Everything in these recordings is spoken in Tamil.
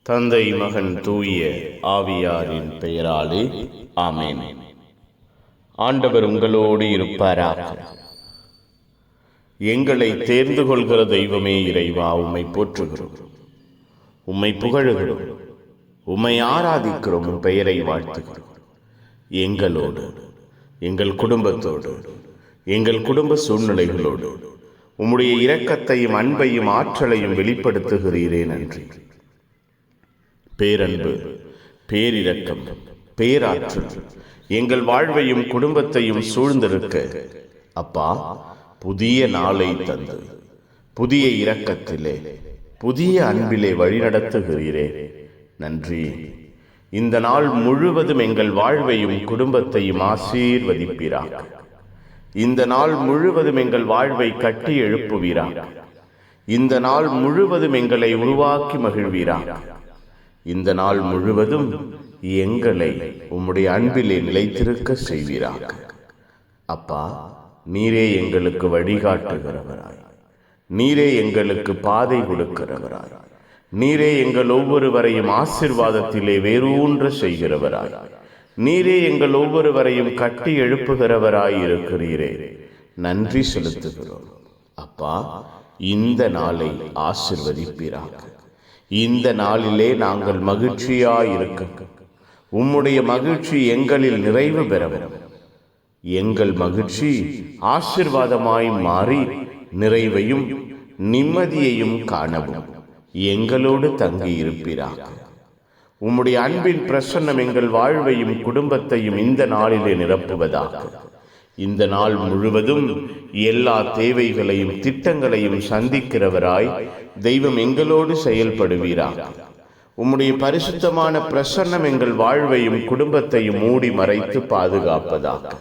தந்தை மகன் தூய ஆவியாரின் பெயராலே ஆமென். ஆண்டவர் உங்களோடு இருப்பாராக. எங்களை தேர்ந்து கொள்கிற தெய்வமே இறைவா, உம்மை போற்றுகிறோம், உம்மை புகழுகிறோம், உம்மை ஆராதிக்கிறோம், உம் பெயரை வாழ்த்துகிறோம். எங்களோடு, எங்கள் குடும்பத்தோடு, எங்கள் குடும்ப சூழ்நிலைகளோடு உம்முடைய இரக்கத்தையும் அன்பையும் ஆற்றலையும் வெளிப்படுத்துகிறீரே, நன்றி. பேரன்பு, பேரிரக்கம், பேராற்றல் எங்கள் வாழ்வையும் குடும்பத்தையும் சூழ்ந்திருக்க அப்பா, புதிய நாளை தந்து புதிய இரக்கத்திலே புதிய அன்பிலே வழிநடத்துகிறீரே, நன்றி. இந்த நாள் முழுவதும் எங்கள் வாழ்வையும் குடும்பத்தையும் ஆசீர்வதிப்பீராக. இந்த நாள் முழுவதும் எங்கள் வாழ்வை கட்டி எழுப்புவீராக. இந்த நாள் முழுவதும் எங்களை உருவாக்கி மகிழ்வீராக. இந்த நாள் முழுவதும் எங்களை உம்முடைய அன்பிலே நிலைத்திருக்க செய்வீராக. அப்பா, நீரே எங்களுக்கு வழிகாட்டுகிறவராய், நீரே எங்களுக்கு பாதை கொடுக்கிறவராய், நீரே எங்கள் ஒவ்வொருவரையும் ஆசீர்வாதத்திலே வேரூன்ற செய்கிறவராய், நீரே எங்கள் ஒவ்வொருவரையும் கட்டி எழுப்புகிறவராய் இருக்கிறீரே, நன்றி செலுத்துகிறோம். அப்பா, இந்த நாளை ஆசீர்வதிப்பீராக. இந்த நாளிலே நாங்கள் மகிழ்ச்சியாயிருக்க உம்முடைய மகிழ்ச்சி எங்களில் நிறைவு பெறவும், எங்கள் மகிழ்ச்சி ஆசீர்வாதமாய் மாறி நிறைவையும் நிம்மதியையும் காணவும் எங்களோடு தங்கியிருப்பீராக. உம்முடைய அன்பின் பிரசன்னம் எங்கள் வாழ்வையும் குடும்பத்தையும் இந்த நாளிலே நிரப்புவதாக. இந்த நாள் முழுவதும் எல்லா தேவைகளையும் திட்டங்களையும் சந்திக்கிறவராய் தெய்வம் எங்களோடு செயல்படுவீராக. உம்முடைய பரிசுத்தமான பிரசன்னம் எங்கள் வாழ்வையும் குடும்பத்தையும் மூடி மறைத்து பாதுகாப்பதாக.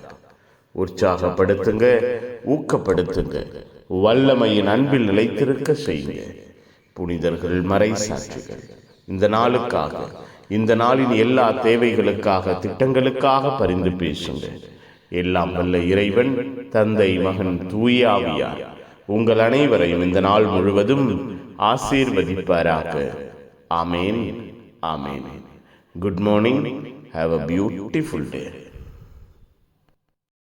உற்சாகப்படுத்துங்க, ஊக்கப்படுத்துங்க, வல்லமையின் அன்பில் நிலைத்திருக்க செய்யுங்க. புனிதர்கள், மறை சாட்சிகள் இந்த நாளுக்காக, இந்த நாளின் எல்லா தேவைகளுக்காக, திட்டங்களுக்காக பரிந்து பேசுங்க. எல்லாம் வல்ல இறைவன், தந்தை, மகன், தூய ஆவியார் உங்கள் அனைவரையும் இந்த நாள் முழுவதும் ஆசீர்வதிப்பாராக. Amen, amen. Good morning. Have a beautiful day.